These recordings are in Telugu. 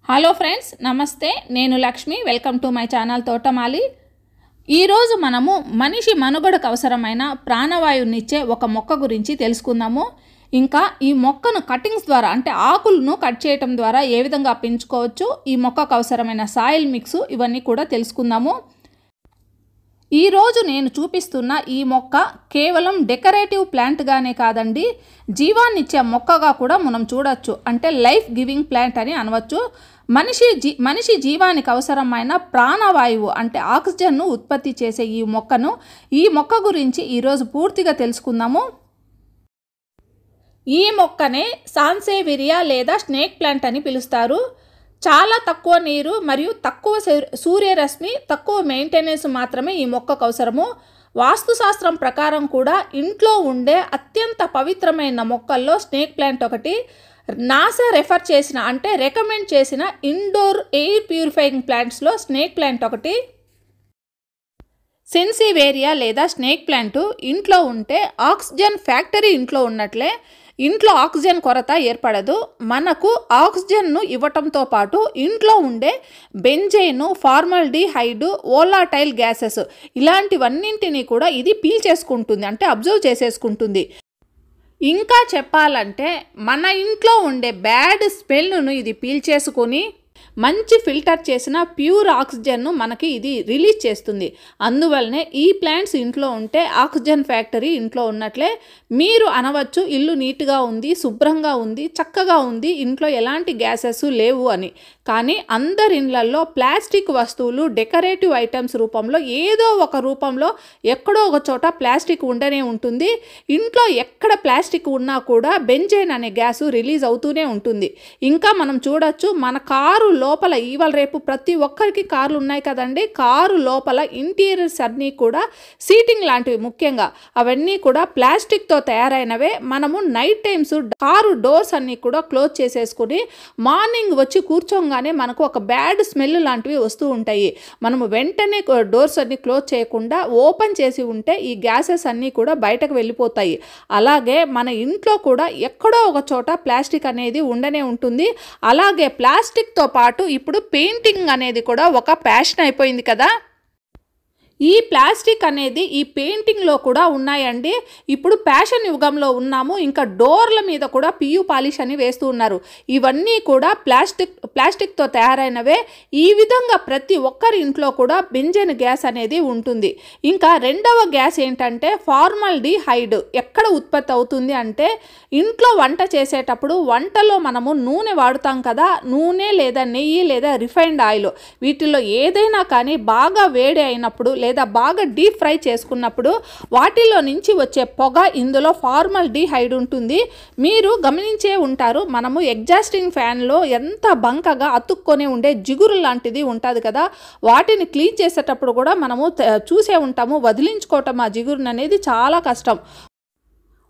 హలో ఫ్రెండ్స్, నమస్తే. నేను Lakshmi. Welcome to my channel తోటమాలి. ఈరోజు మనము మనిషి మనుగడకు అవసరమైన ప్రాణవాయువునిచ్చే ఒక మొక్క గురించి తెలుసుకుందాము. ఇంకా ఈ మొక్కను కటింగ్స్ ద్వారా అంటే ఆకులను కట్ చేయటం ద్వారా ఏ విధంగా పెంచుకోవచ్చు, ఈ మొక్కకు అవసరమైన సాయిల్ మిక్స్ ఇవన్నీ కూడా తెలుసుకుందాము. ఈరోజు నేను చూపిస్తున్న ఈ మొక్క కేవలం డెకరేటివ్ ప్లాంట్గానే కాదండి, జీవాన్నిచ్చే మొక్కగా కూడా మనం చూడొచ్చు. అంటే లైఫ్ గివింగ్ ప్లాంట్ అని అనవచ్చు. మనిషి జీవానికి అవసరమైన ప్రాణవాయువు అంటే ఆక్సిజన్ను ఉత్పత్తి చేసే ఈ మొక్క గురించి ఈరోజు పూర్తిగా తెలుసుకుందాము. ఈ మొక్కనే సాన్సేవిరియా లేదా స్నేక్ ప్లాంట్ అని పిలుస్తారు. చాలా తక్కువ నీరు మరియు తక్కువ సూర్యరశ్మి, తక్కువ మెయింటెనెన్స్ మాత్రమే ఈ మొక్కకు అవసరము. వాస్తుశాస్త్రం ప్రకారం కూడా ఇంట్లో ఉండే అత్యంత పవిత్రమైన మొక్కల్లో స్నేక్ ప్లాంట్ ఒకటి. నాసా రికమెండ్ చేసిన ఇండోర్ ఎయిర్ ప్యూరిఫైయింగ్ ప్లాంట్స్లో స్నేక్ ప్లాంట్ ఒకటి. సెన్సివేరియా లేదా స్నేక్ ప్లాంట్ ఇంట్లో ఉంటే ఆక్సిజన్ ఫ్యాక్టరీ ఇంట్లో ఉన్నట్లే ఇంట్లో ఆక్సిజన్ కొరత ఏర్పడదు. మనకు ఆక్సిజన్ను ఇవ్వటంతో పాటు ఇంట్లో ఉండే బెంజైను, ఫార్మల్డిహైడ్, వోలాటైల్ గ్యాసెస్ ఇలాంటివన్నింటినీ కూడా ఇది పీల్చేసుకుంటుంది, అంటే అబ్జర్వ్ చేసేసుకుంటుంది. ఇంకా చెప్పాలంటే మన ఇంట్లో ఉండే బ్యాడ్ స్మెల్ను ఇది పీల్చేసుకొని మంచి ఫిల్టర్ చేసిన ప్యూర్ ఆక్సిజన్ను మనకి ఇది రిలీజ్ చేస్తుంది. అందువల్లనే ఈ ప్లాంట్స్ ఇంట్లో ఉంటే ఆక్సిజన్ ఫ్యాక్టరీ ఇంట్లో ఉన్నట్లే. మీరు అనవచ్చు ఇల్లు నీట్గా ఉంది, శుభ్రంగా ఉంది, చక్కగా ఉంది, ఇంట్లో ఎలాంటి గ్యాసెస్ లేవు అని. కానీ అందరి ఇళ్లలో ప్లాస్టిక్ వస్తువులు డెకరేటివ్ ఐటమ్స్ రూపంలో ఏదో ఒక రూపంలో ఎక్కడో ఒక చోట ప్లాస్టిక్ ఉండనే ఉంటుంది. ఇంట్లో ఎక్కడ ప్లాస్టిక్ ఉన్నా కూడా బెంజైన్ అనే గ్యాసు రిలీజ్ అవుతూనే ఉంటుంది. ఇంకా మనం చూడొచ్చు, మన కారు లోపల ఇవాళ రేపు ప్రతి ఒక్కరికి కార్లు ఉన్నాయి కదండి, కారు లోపల ఇంటీరియర్స్ అన్నీ కూడా సీటింగ్ లాంటివి ముఖ్యంగా అవన్నీ కూడా ప్లాస్టిక్తో తయారైనవే. మనము నైట్ టైమ్స్ కారు డోర్స్ అన్నీ కూడా క్లోజ్ చేసేసుకుని మార్నింగ్ వచ్చి కూర్చోగానే మనకు ఒక బ్యాడ్ స్మెల్ లాంటివి వస్తూ ఉంటాయి. మనము వెంటనే డోర్స్ అన్ని క్లోజ్ చేయకుండా ఓపెన్ చేసి ఉంటే ఈ గ్యాసెస్ అన్నీ కూడా బయటకు వెళ్ళిపోతాయి. అలాగే మన ఇంట్లో కూడా ఎక్కడో ఒక చోట ప్లాస్టిక్ అనేది ఉండనే ఉంటుంది. అలాగే ప్లాస్టిక్తో పాటు ఇప్పుడు పెయింటింగ్ అనేది కూడా ఒక ప్యాషన్ అయిపోయింది కదా. ఈ ప్లాస్టిక్ అనేది ఈ పెయింటింగ్లో కూడా ఉన్నాయండి. ఇప్పుడు ఫ్యాషన్ యుగంలో ఉన్నాము. ఇంకా డోర్ల మీద కూడా పియు పాలిష్ అని వేస్తూ ఉన్నారు. ఇవన్నీ కూడా ప్లాస్టిక్తో తయారైనవే. ఈ విధంగా ప్రతి ఒక్కరి ఇంట్లో కూడా బెంజైన్ గ్యాస్ అనేది ఉంటుంది. ఇంకా రెండవ గ్యాస్ ఏంటంటే ఫార్మల్డిహైడ్. ఎక్కడ ఉత్పత్తి అవుతుంది అంటే ఇంట్లో వంట చేసేటప్పుడు వంటలో మనము నూనె వాడుతాం కదా, నూనె లేదా నెయ్యి లేదా రిఫైన్డ్ ఆయిల్, వీటిల్లో ఏదైనా కానీ బాగా వేడి అయినప్పుడు లేదా బాగా డీప్ ఫ్రై చేసుకున్నప్పుడు వాటిలో నుంచి వచ్చే పొగ, ఇందులో ఫార్మల్డిహైడ్ ఉంటుంది. మీరు గమనించే ఉంటారు, మనము ఎగ్జాస్టింగ్ ఫ్యాన్లో ఎంత బంకగా అతుక్కొని ఉండే జిగురు లాంటిది ఉంటుంది కదా, వాటిని క్లీన్ చేసేటప్పుడు కూడా మనము చూసే ఉంటాము. వదిలించుకోవటం ఆ జిగురుని అనేది చాలా కష్టం.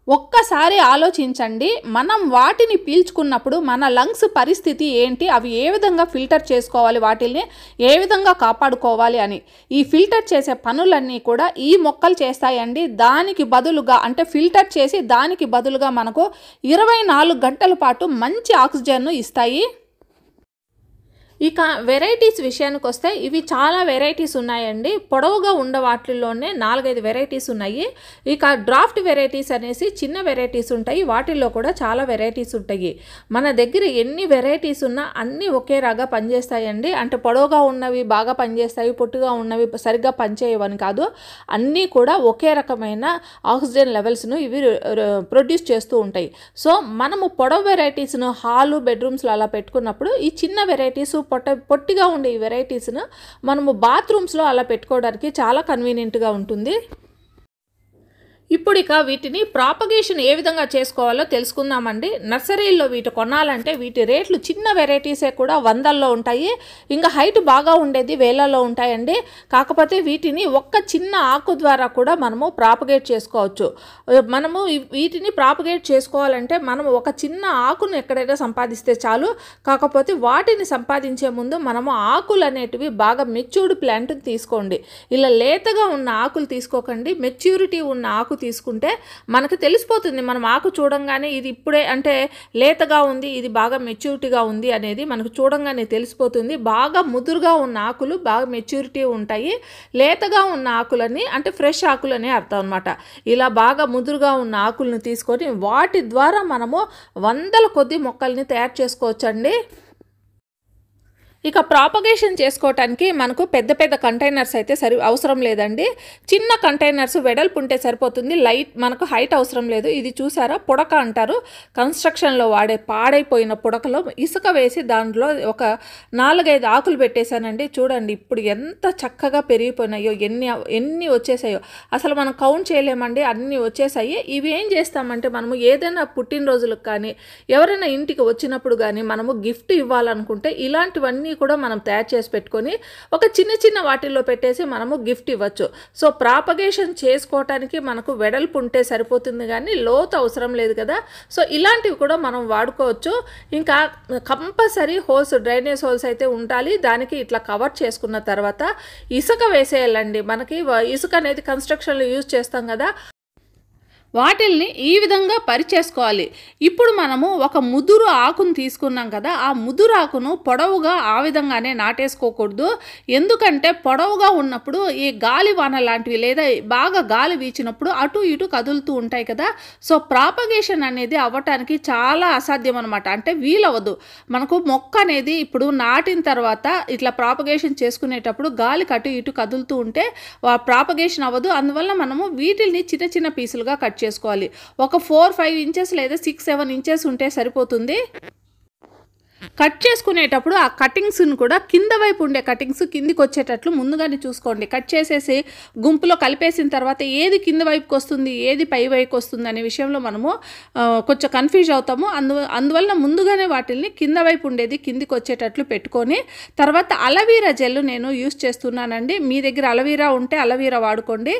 ఒక్కసారి ఆలోచించండి, మనం వాటిని పీల్చుకున్నప్పుడు మన లంగ్స్ పరిస్థితి ఏంటి, అవి ఏ విధంగా ఫిల్టర్ చేసుకోవాలి, వాటిని ఏ విధంగా కాపాడుకోవాలి అని. ఈ ఫిల్టర్ చేసే పనులన్నీ కూడా ఈ మొక్కలు చేస్తాయండి. దానికి బదులుగా అంటే ఫిల్టర్ చేసి దానికి బదులుగా మనకు 24 గంటల పాటు మంచి ఆక్సిజన్ను ఇస్తాయి. ఇక వెరైటీస్ విషయానికి వస్తే ఇవి చాలా వెరైటీస్ ఉన్నాయండి. పొడవుగా ఉన్న వాటిల్లోనే 4-5 వెరైటీస్ ఉన్నాయి. ఇక డ్రాఫ్ట్ వెరైటీస్ అనేసి చిన్న వెరైటీస్ ఉంటాయి, వాటిల్లో కూడా చాలా వెరైటీస్ ఉంటాయి. మన దగ్గర ఎన్ని వెరైటీస్ ఉన్నా అన్నీ ఒకేలాగా పనిచేస్తాయండి. అంటే పొడవుగా ఉన్నవి బాగా పనిచేస్తాయి, పొట్టుగా ఉన్నవి సరిగ్గా పనిచేయవని కాదు. అన్నీ కూడా ఒకే రకమైన ఆక్సిజన్ లెవెల్స్ను ఇవి ప్రొడ్యూస్ చేస్తూ ఉంటాయి. సో మనము పొడవు వెరైటీస్ను హాలు, బెడ్రూమ్స్లో అలా పెట్టుకున్నప్పుడు ఈ చిన్న వెరైటీస్ పొట్టిగా ఉండే ఈ వెరైటీస్ను మనము బాత్రూమ్స్లో అలా పెట్టుకోవడానికి చాలా కన్వీనియంట్గా ఉంటుంది. ఇప్పుడు ఇక వీటిని ప్రాపగేషన్ ఏ విధంగా చేసుకోవాలో తెలుసుకుందామండి. నర్సరీల్లో వీటి కొనాలంటే వీటి రేట్లు చిన్న వెరైటీసే కూడా 100ల్లో ఉంటాయి. ఇంకా హైట్ బాగా ఉండేది వేలల్లో ఉంటాయండి. కాకపోతే వీటిని ఒక్క చిన్న ఆకు ద్వారా కూడా మనము ప్రాపగేట్ చేసుకోవచ్చు. మనము వీటిని ప్రాపగేట్ చేసుకోవాలంటే మనము ఒక చిన్న ఆకును ఎక్కడైనా సంపాదిస్తే చాలు. కాకపోతే వాటిని సంపాదించే ముందు మనము ఆకులు అనేటివి బాగా మెచ్యూర్డ్ ప్లాంట్ తీసుకోండి. ఇలా లేతగా ఉన్న ఆకులు తీసుకోకండి, మెచ్యూరిటీ ఉన్న ఆకు ఆకు తీసుకుంటే మనకు తెలిసిపోతుంది. మనం ఆకు చూడంగానే ఇది ఇప్పుడే అంటే లేతగా ఉంది, ఇది బాగా మెచ్యూరిటీగా ఉంది అనేది మనకు చూడంగానే తెలిసిపోతుంది. బాగా ముదురుగా ఉన్న ఆకులు బాగా మెచ్యూరిటీ ఉంటాయి, లేతగా ఉన్న ఆకులని అంటే ఫ్రెష్ ఆకులని అర్థం అనమాట. ఇలా బాగా ముదురుగా ఉన్న ఆకులను తీసుకొని వాటి ద్వారా మనము వందల కొద్ది మొక్కల్ని తయారు చేసుకోవచ్చండి. ఇక ప్రాపగేషన్ చేసుకోవటానికి మనకు పెద్ద పెద్ద కంటైనర్స్ అయితే అవసరం లేదండి. చిన్న కంటైనర్స్ వెడల్పు ఉంటే సరిపోతుంది. మనకు హైట్ అవసరం లేదు. ఇది చూసారా, పుడక అంటారు. కన్స్ట్రక్షన్లో వాడే పాడైపోయిన పుడకలో ఇసుక వేసి దాంట్లో ఒక 4-5 ఆకులు పెట్టేశానండి. చూడండి ఇప్పుడు ఎంత చక్కగా పెరిగిపోయినాయో, ఎన్ని వచ్చేసాయో అసలు మనం కౌంట్ చేయలేమండి, అన్నీ వచ్చేసాయి. ఇవి ఏం చేస్తామంటే మనము ఏదైనా పుట్టినరోజులకు కానీ ఎవరైనా ఇంటికి వచ్చినప్పుడు కానీ మనము గిఫ్ట్ ఇవ్వాలనుకుంటే ఇలాంటివన్నీ కూడా మనం తయారు చేసి పెట్టుకొని ఒక చిన్న వాటిల్లో పెట్టేసి మనము గిఫ్ట్ ఇవ్వచ్చు. సో ప్రాపగేషన్ చేసుకోవటానికి మనకు వెడల్పు ఉంటే సరిపోతుంది కానీ లోతు అవసరం లేదు కదా. సో ఇలాంటివి కూడా మనం వాడుకోవచ్చు. ఇంకా కంపల్సరీ హోల్స్, డ్రైనేజ్ హోల్స్ అయితే ఉండాలి. దానికి ఇట్లా కవర్ చేసుకున్న తర్వాత ఇసుక వేసేయాలండి. మనకి ఇసుక అనేది కన్స్ట్రక్షన్లో యూజ్ చేస్తాం కదా, వాటిల్ని ఈ విధంగా పరిచేసుకోవాలి. ఇప్పుడు మనము ఒక ముదురు ఆకును తీసుకున్నాం కదా, ఆ ముదురు ఆకును పొడవుగా ఆ విధంగానే నాటేసుకోకూడదు. ఎందుకంటే పొడవుగా ఉన్నప్పుడు ఈ గాలి వాన లాంటివి లేదా బాగా గాలి వీచినప్పుడు అటు ఇటు కదులుతూ ఉంటాయి కదా. సో ప్రాపగేషన్ అనేది అవ్వటానికి చాలా అసాధ్యం అనమాట. అంటే వీలవ్వదు. మనకు మొక్క అనేది ఇప్పుడు నాటిన తర్వాత ఇట్లా ప్రాపగేషన్ చేసుకునేటప్పుడు గాలికి అటు ఇటు కదులుతూ ఉంటే ప్రాపగేషన్ అవ్వదు. అందువల్ల మనము వీటిల్ని చిన్న పీసులుగా కట్ చేసుకోవాలి. ఒక 4-5 ఇంచెస్ లేదా 6-7 ఇంచెస్ ఉంటే సరిపోతుంది. కట్ చేసుకునేటప్పుడు ఆ కటింగ్స్ను కూడా కింద వైపు ఉండే కటింగ్స్ కిందికి వచ్చేటట్లు ముందుగానే చూసుకోండి. కట్ చేసేసి గుంపులో కలిపేసిన తర్వాత ఏది కింద వైపుకి వస్తుంది, ఏది పై వైపుకి వస్తుంది అనే విషయంలో మనము కొంచెం కన్ఫ్యూజ్ అవుతాము. అందువల్ల ముందుగానే వాటిల్ని కింద వైపు ఉండేది కిందికి వచ్చేటట్లు పెట్టుకొని తర్వాత అలవీరా జెల్ నేను యూస్ చేస్తున్నానండి. మీ దగ్గర అలవీరా ఉంటే అలవీరా వాడుకోండి,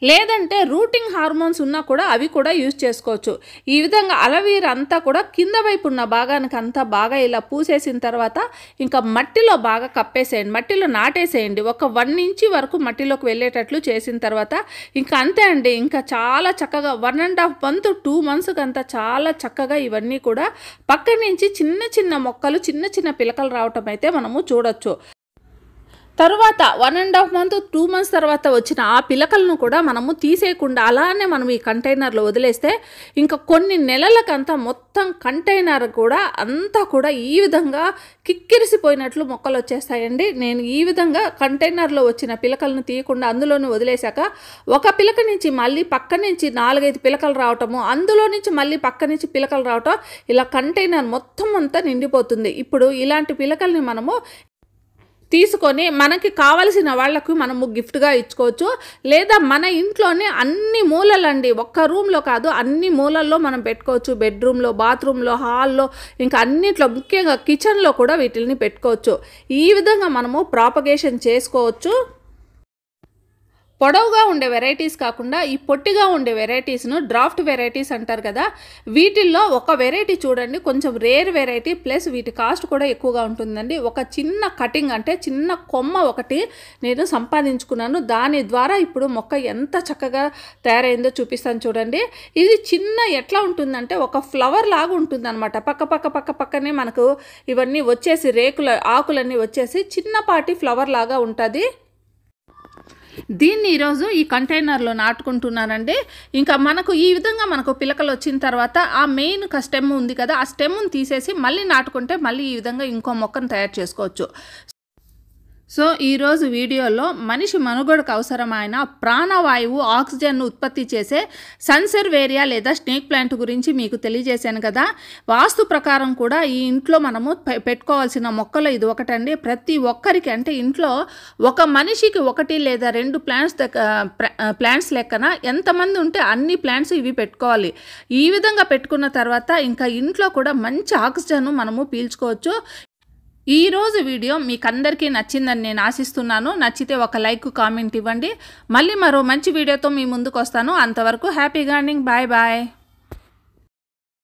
లేదంటే రూటింగ్ హార్మోన్స్ ఉన్నా కూడా అవి కూడా యూజ్ చేసుకోవచ్చు. ఈ విధంగా అలవీరా అంతా కూడా కింద వైపు ఉన్న భాగానికి అంతా బాగా ఇలా పూసేసిన తర్వాత ఇంకా మట్టిలో బాగా కప్పేసేయండి, మట్టిలో నాటేసేయండి. ఒక 1 ఇంచ్ వరకు మట్టిలోకి వెళ్ళేటట్లు చేసిన తర్వాత ఇంకా అంతే అండి. ఇంకా చాలా చక్కగా 1.5 month 2 months అంతా చాలా చక్కగా ఇవన్నీ కూడా పక్క నుంచి చిన్న మొక్కలు చిన్న పిలకలు రావటం అయితే మనము చూడొచ్చు. తర్వాత 1.5 month 2 months తర్వాత వచ్చిన ఆ పిలకలను కూడా మనము తీసేయకుండా అలానే మనం ఈ కంటైనర్లో వదిలేస్తే ఇంకా కొన్ని నెలలకంతా మొత్తం కంటైనర్ కూడా అంతా కూడా ఈ విధంగా కిక్కిరిసిపోయినట్లు మొక్కలు వచ్చేస్తాయండి. నేను ఈ విధంగా కంటైనర్లో వచ్చిన పిలకలను తీయకుండా అందులోనే వదిలేశాక ఒక పిలక నుంచి మళ్ళీ పక్క నుంచి 4-5 పిలకలు రావటము, అందులో నుంచి మళ్ళీ పక్క నుంచి పిలకలు రావటం, ఇలా కంటైనర్ మొత్తం అంతా నిండిపోతుంది. ఇప్పుడు ఇలాంటి పిలకల్ని మనము తీసుకొని మనకి కావలసిన వాళ్లకు మనము గిఫ్ట్గా ఇచ్చుకోవచ్చు. లేదా మన ఇంట్లోనే అన్ని మూలలండి, ఒక్క రూమ్లో కాదు అన్ని మూలల్లో మనం పెట్టుకోవచ్చు. బెడ్రూమ్లో, బాత్రూంలో, హాల్లో, ఇంకా అన్నిట్లో ముఖ్యంగా కిచెన్లో కూడా వీటిని పెట్టుకోవచ్చు. ఈ విధంగా మనము ప్రాపగేషన్ చేసుకోవచ్చు. పొడవుగా ఉండే వెరైటీస్ కాకుండా ఈ పొట్టిగా ఉండే వెరైటీస్ను డ్రాఫ్ట్ వెరైటీస్ అంటారు కదా, వీటిల్లో ఒక వెరైటీ చూడండి, కొంచెం రేర్ వెరైటీ ప్లస్ వీటి కాస్ట్ కూడా ఎక్కువగా ఉంటుందండి. ఒక చిన్న కటింగ్ అంటే చిన్న కొమ్మ ఒకటి నేను సంపాదించుకున్నాను. దాని ద్వారా ఇప్పుడు మొక్క ఎంత చక్కగా తయారైందో చూపిస్తాను చూడండి. ఇది చిన్న ఎట్లా ఉంటుందంటే ఒక ఫ్లవర్ లాగా ఉంటుంది అనమాట. పక్కనే మనకు ఇవన్నీ వచ్చేసి ఆకులన్నీ వచ్చేసి చిన్నపాటి ఫ్లవర్ లాగా ఉంటుంది. దీన్ని ఈరోజు ఈ కంటైనర్లో నాటుకుంటున్నానండి. ఇంకా మనకు ఈ విధంగా మనకు పిలకలు వచ్చిన తర్వాత ఆ మెయిన్ స్టెమ్ ఉంది కదా, ఆ స్టెమ్ను తీసేసి మళ్ళీ నాటుకుంటే మళ్ళీ ఈ విధంగా ఇంకో మొక్కను తయారు చేసుకోవచ్చు. సో ఈరోజు వీడియోలో మనిషి మనుగడకు అవసరమైన ప్రాణవాయువు ఆక్సిజన్ను ఉత్పత్తి చేసే సన్సెర్వేరియా లేదా స్నేక్ ప్లాంట్ గురించి మీకు తెలియజేశాను కదా. వాస్తు ప్రకారం కూడా ఈ ఇంట్లో మనము పెట్టుకోవాల్సిన మొక్కలు ఇది ఒకటండి. ప్రతి ఒక్కరికి అంటే ఇంట్లో ఒక మనిషికి 1 లేదా 2 ప్లాంట్స్ లెక్కన ఎంతమంది ఉంటే అన్ని ప్లాంట్స్ ఇవి పెట్టుకోవాలి. ఈ విధంగా పెట్టుకున్న తర్వాత ఇంకా ఇంట్లో కూడా మంచి ఆక్సిజన్ మనము పీల్చుకోవచ్చు. ఈరోజు వీడియో మీకు అందరికీ నచ్చిందని నేను ఆశిస్తున్నాను. నచ్చితే ఒక లైక్, కామెంట్ ఇవ్వండి. మళ్ళీ మరో మంచి వీడియోతో మీ ముందుకు వస్తాను. అంతవరకు హ్యాపీ గార్డెనింగ్. Bye bye.